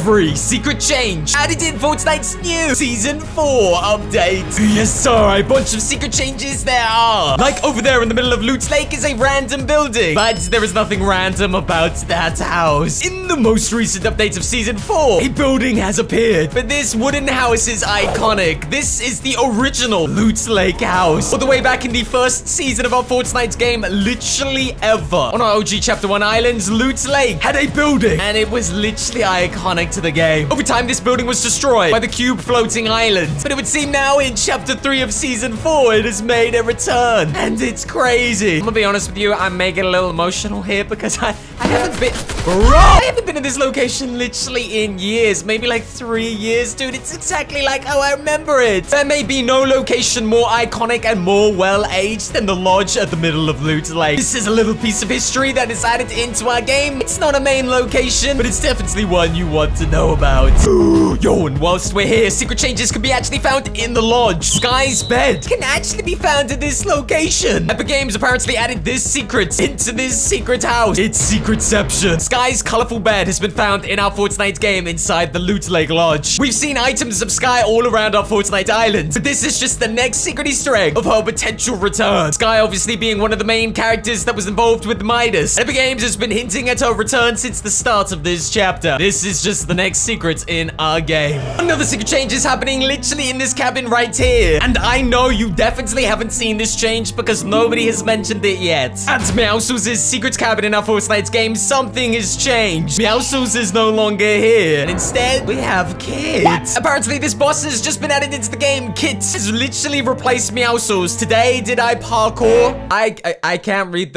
every secret change added in Fortnite's new Season 4 update. Yes, sir, a bunch of secret changes there are. Like over there in the middle of Loot Lake is a random building, but there is nothing random about that house. In the most recent update of Season 4, a building has appeared, but this wooden house is iconic. This is the original Loot Lake house. All the way back in the first season of our Fortnite game, literally ever. On our OG Chapter 1 islands, Loot Lake had a building, and it was literally iconic to the game. Over time, this building was destroyed by the cube floating island, but it would seem now in Chapter 3 of Season 4, it has made a return, and it's crazy. I'm gonna be honest with you, I'm making a little emotional here because I haven't been... Bro! I haven't been in this location literally in years, maybe like 3 years, dude. It's exactly like how I remember it. There may be no location more iconic and more well-aged than the lodge at the middle of Loot Lake. This is a little piece of history that is added into our game. It's not a main location, but it's definitely one you want to know about. Yo, and whilst we're here, secret changes can be actually found in the lodge. Sky's bed can actually be found in this location. Epic Games apparently added this secret into this secret house. It's Secretception. Sky's colorful bed has been found in our Fortnite game inside the Loot Lake lodge. We've seen items of Sky all around our Fortnite island, but this is just the next secret Easter egg of her potential return. Sky obviously being one of the main characters that was involved with Midas. Epic Games has been hinting at her return since the start of this chapter. This is just the next secret in our game. Another secret change is happening literally in this cabin right here, and I know you definitely haven't seen this change because nobody has mentioned it yet. At Meowscles' secret cabin in our Fortnite game, something has changed. Meowscles is no longer here, and instead we have Kit. What? Apparently this boss has just been added into the game. Kit has literally replaced Meowscles. Today, did I parkour? I can't read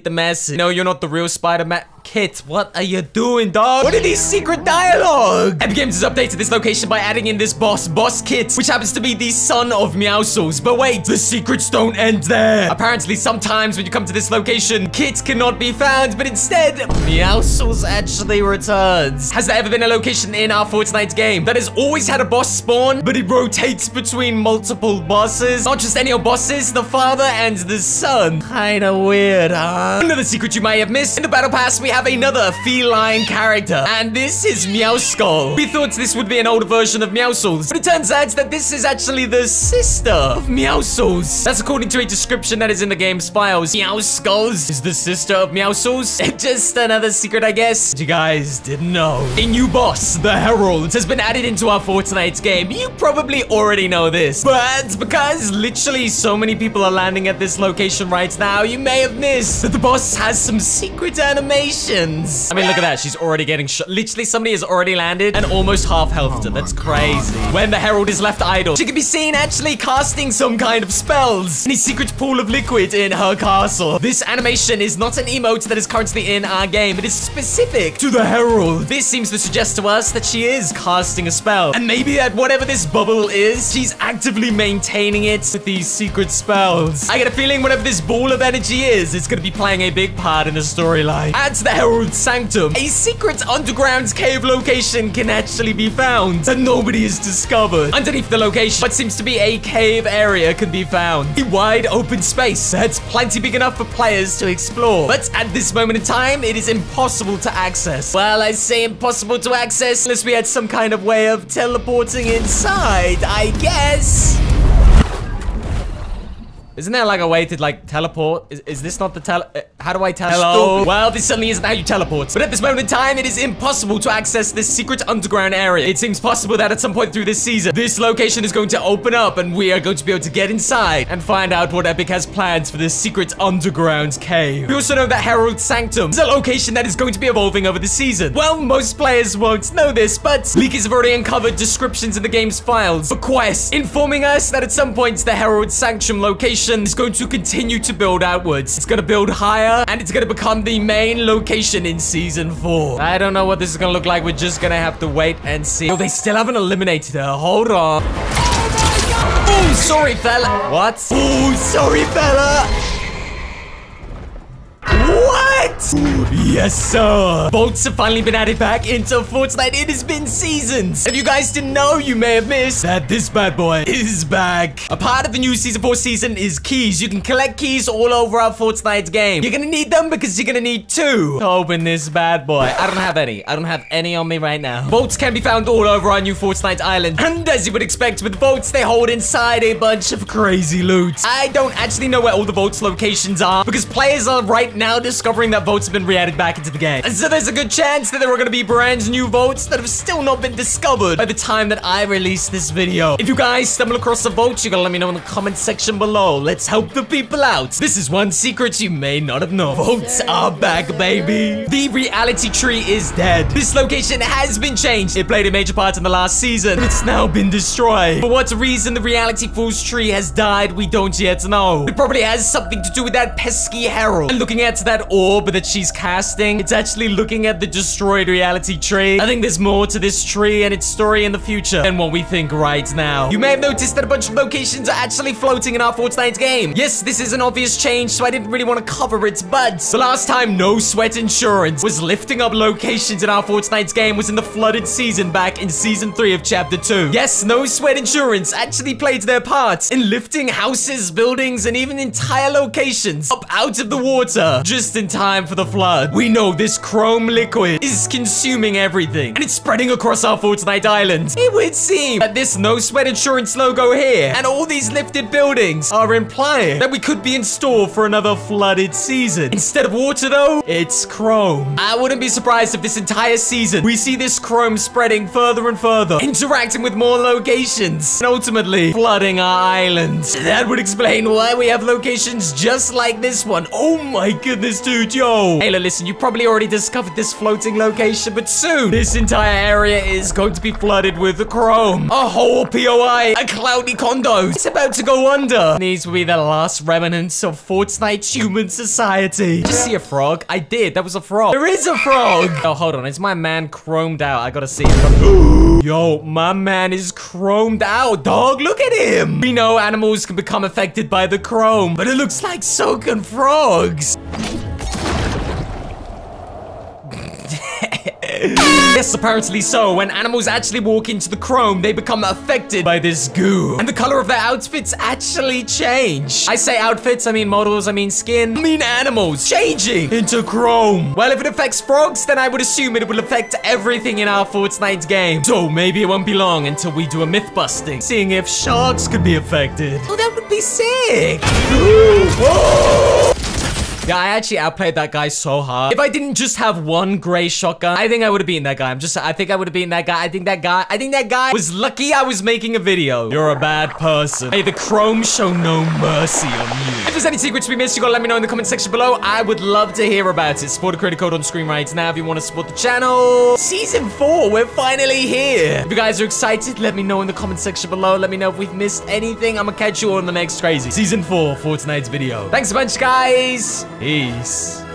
the message. No, you're not the real Spider-Man. Kit, what are you doing, dog? What are these secret dialogue? Epic Games has updated this location by adding in this boss Kit, which happens to be the son of Meowscles. But wait, the secrets don't end there. Apparently, sometimes when you come to this location, Kit cannot be found, but instead, Meowscles actually returns. Has there ever been a location in our Fortnite game that has always had a boss spawn, but it rotates between multiple bosses? Not just any old bosses, the father and the son. Kinda weird, huh? Another secret you may have missed. In the Battle Pass, we have another feline character, and this is Meowskull. We thought this would be an older version of Meowscles, but it turns out that this is actually the sister of Meowscles. That's according to a description that is in the game's files. Meowskulls is the sister of Meowscles. Just another secret, I guess, that you guys didn't know. A new boss, the Herald, has been added into our Fortnite game. You probably already know this, but because literally so many people are landing at this location right now, you may have missed that the boss has some secret animation. I mean, look at that. She's already getting shot. Literally, somebody has already landed and almost half healthed her. That's crazy. When the Herald is left idle, she can be seen actually casting some kind of spells in a secret pool of liquid in her castle. This animation is not an emote that is currently in our game. It is specific to the Herald. This seems to suggest to us that she is casting a spell. And maybe that whatever this bubble is, she's actively maintaining it with these secret spells. I get a feeling whatever this ball of energy is, it's going to be playing a big part in the storyline. Add to the Herald Sanctum, a secret underground cave location can actually be found that nobody has discovered. Underneath the location, what seems to be a cave area can be found. A wide open space that's plenty big enough for players to explore. But at this moment in time, it is impossible to access. Well, I say impossible to access unless we had some kind of way of teleporting inside, I guess. Isn't there like a way to like teleport? Is this not the how do I teleport? Hello? Well, this certainly isn't how you teleport. But at this moment in time, it is impossible to access this secret underground area. It seems possible that at some point through this season, this location is going to open up and we are going to be able to get inside and find out what Epic has planned for this secret underground cave. We also know that Herald Sanctum is a location that is going to be evolving over the season. Well, most players won't know this, but leakers have already uncovered descriptions in the game's files for quests, informing us that at some point, the Herald Sanctum location is going to continue to build outwards. It's going to build higher, and it's going to become the main location in Season 4. I don't know what this is going to look like. We're just going to have to wait and see. Oh, they still haven't eliminated her. Hold on. Oh, my God. Oh, sorry, fella. What? Oh, sorry, fella. What? Yes, sir. Bolts have finally been added back into Fortnite. It has been seasons. If you guys didn't know, you may have missed that this bad boy is back. A part of the new Season 4 season is keys. You can collect keys all over our Fortnite game. You're gonna need them because you're gonna need 2 to open this bad boy. I don't have any. I don't have any on me right now. Bolts can be found all over our new Fortnite island. And as you would expect with bolts, they hold inside a bunch of crazy loot. I don't actually know where all the bolts locations are because players are right now discovering that bolts have been re-added back into the game. And so there's a good chance that there are going to be brand new bolts that have still not been discovered by the time that I release this video. If you guys stumble across a bolt, you gotta let me know in the comment section below. Let's help the people out. This is one secret you may not have known. Bolts are back, baby. The reality tree is dead. This location has been changed. It played a major part in the last season. It's now been destroyed. For what reason the reality falls tree has died, we don't yet know. It probably has something to do with that pesky Herald. And looking at that orb that she's casting, it's actually looking at the destroyed reality tree. I think there's more to this tree and its story in the future than what we think right now. You may have noticed that a bunch of locations are actually floating in our Fortnite game. Yes, this is an obvious change, so I didn't really want to cover it, but the last time No Sweat Insurance was lifting up locations in our Fortnite game was in the flooded season back in Season 3 of Chapter 2. Yes, No Sweat Insurance actually played their part in lifting houses, buildings, and even entire locations up out of the water just in time for the flood. We know this chrome liquid is consuming everything, and it's spreading across our Fortnite island. It would seem that this No Sweat Insurance logo here and all these lifted buildings are implying that we could be in store for another flooded season. Instead of water, though, it's chrome. I wouldn't be surprised if this entire season we see this chrome spreading further and further, interacting with more locations, and ultimately flooding our island. That would explain why we have locations just like this one. Oh my goodness, dude, yo. Hey, listen, you probably already discovered this floating location, but soon this entire area is going to be flooded with chrome. A whole POI, a cloudy condo. It's about to go under. These will be the last remnants of Fortnite human society. Did you see a frog? I did. That was a frog. There is a frog. Oh, hold on. Is my man chromed out? I gotta see him. Yo, my man is chromed out, dog. Look at him. We know animals can become affected by the chrome, but it looks like so can frogs. Yes, apparently so. When animals actually walk into the chrome, they become affected by this goo. And the color of their outfits actually change. I say outfits, I mean models, I mean skin, I mean animals changing into chrome. Well, if it affects frogs, then I would assume it will affect everything in our Fortnite game. So maybe it won't be long until we do a myth busting, seeing if sharks could be affected. Oh, that would be sick. Whoa. Yeah, I actually outplayed that guy so hard. If I didn't just have one gray shotgun, I think I would have beaten that guy. I think I would have beaten that guy. I think that guy was lucky I was making a video. You're a bad person. Hey, the chrome show no mercy on you. If there's any secrets we missed, you gotta let me know in the comment section below. I would love to hear about it. Support the creator code on screen right now if you want to support the channel. Season 4, we're finally here. If you guys are excited, let me know in the comment section below. Let me know if we've missed anything. I'm gonna catch you all in the next crazy Season 4 Fortnite video. Thanks a bunch, guys. Peace.